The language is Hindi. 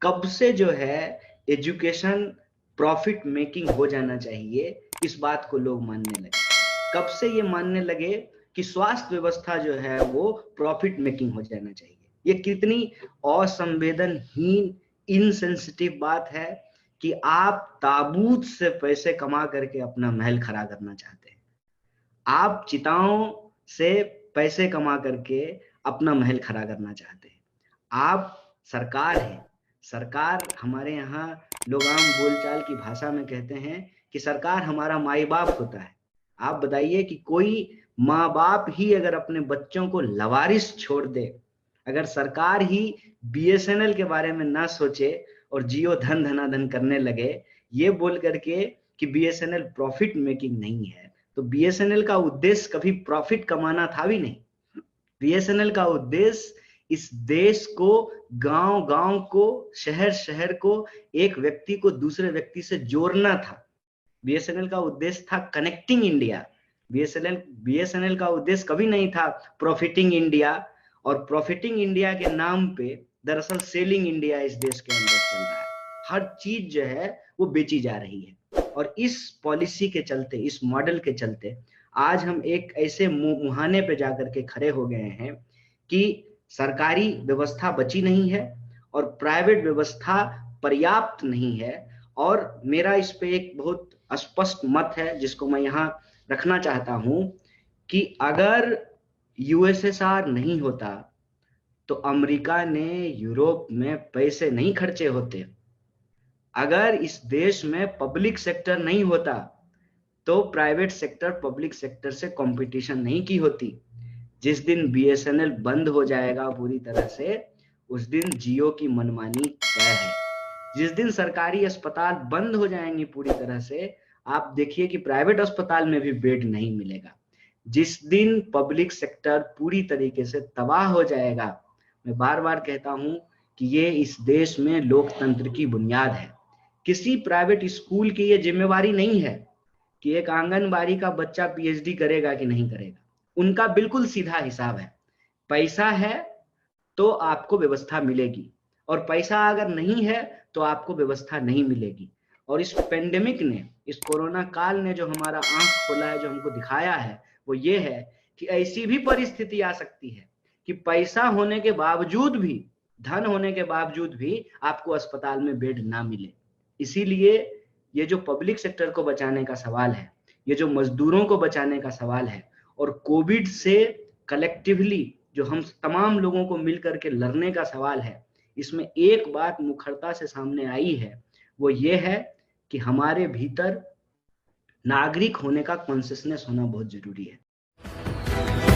कब से जो है एजुकेशन प्रॉफिट मेकिंग हो जाना चाहिए, इस बात को लोग मानने लगे। कब से ये मानने लगे कि स्वास्थ्य व्यवस्था जो है वो प्रॉफिट मेकिंग हो जाना चाहिए। ये कितनी असंवेदनहीन इनसेंसिटिव बात है कि आप ताबूत से पैसे कमा करके अपना महल खड़ा करना चाहते हैं। आप चिताओं से पैसे कमा करके अपना महल खड़ा करना चाहते हैं। आप सरकार हैं। सरकार हमारे यहाँ लोग आम बोलचाल की भाषा में कहते हैं कि सरकार हमारा माई बाप होता है। आप बताइए कि कोई माँ बाप ही अगर अपने बच्चों को लवारिस छोड़ दे, अगर सरकार ही बीएसएनएल के बारे में ना सोचे और जियो धन धनाधन करने लगे ये बोल करके कि बीएसएनएल प्रॉफिट मेकिंग नहीं है, तो बीएसएनएल का उद्देश्य कभी प्रॉफिट कमाना था भी नहीं। बीएसएनएल का उद्देश्य इस देश को, गांव गांव को, शहर शहर को, एक व्यक्ति को दूसरे व्यक्ति से जोड़ना था। बीएसएनएल का उद्देश्य था कनेक्टिंग इंडिया। बीएसएनएल का उद्देश्य कभी नहीं था प्रॉफिटिंग इंडिया। और प्रॉफिटिंग इंडिया के नाम पे दरअसल सेलिंग इंडिया इस देश के अंदर चल रहा है। हर चीज जो है वो बेची जा रही है। और इस पॉलिसी के चलते, इस मॉडल के चलते आज हम एक ऐसे मुहाने पे जाकर के खड़े हो गए हैं कि सरकारी व्यवस्था बची नहीं है और प्राइवेट व्यवस्था पर्याप्त नहीं है। और मेरा इस पे एक बहुत स्पष्ट मत है जिसको मैं यहाँ रखना चाहता हूं कि अगर यूएसएसआर नहीं होता तो अमेरिका ने यूरोप में पैसे नहीं खर्चे होते। अगर इस देश में पब्लिक सेक्टर नहीं होता तो प्राइवेट सेक्टर पब्लिक सेक्टर से कंपटीशन नहीं की होती। जिस दिन बीएसएनएल बंद हो जाएगा पूरी तरह से, उस दिन जियो की मनमानी तय है। जिस दिन सरकारी अस्पताल बंद हो जाएंगे पूरी तरह से, आप देखिए कि प्राइवेट अस्पताल में भी बेड नहीं मिलेगा। जिस दिन पब्लिक सेक्टर पूरी तरीके से तबाह हो जाएगा, मैं बार बार कहता हूं कि ये इस देश में लोकतंत्र की बुनियाद है। किसी प्राइवेट स्कूल की ये जिम्मेवारी नहीं है कि एक आंगनबाड़ी का बच्चा पीएचडी करेगा कि नहीं करेगा। उनका बिल्कुल सीधा हिसाब है, पैसा है तो आपको व्यवस्था मिलेगी और पैसा अगर नहीं है तो आपको व्यवस्था नहीं मिलेगी। और इस पेंडेमिक ने, इस कोरोना काल ने जो हमारा आंख खोला है, जो हमको दिखाया है, वो ये है कि ऐसी भी परिस्थिति आ सकती है कि पैसा होने के बावजूद भी, धन होने के बावजूद भी आपको अस्पताल में बेड ना मिले। इसीलिए ये जो पब्लिक सेक्टर को बचाने का सवाल है, ये जो मजदूरों को बचाने का सवाल है, और कोविड से कलेक्टिवली जो हम तमाम लोगों को मिलकर के लड़ने का सवाल है, इसमें एक बात मुखरता से सामने आई है, वो ये है कि हमारे भीतर नागरिक होने का कॉन्शियसनेस होना बहुत जरूरी है।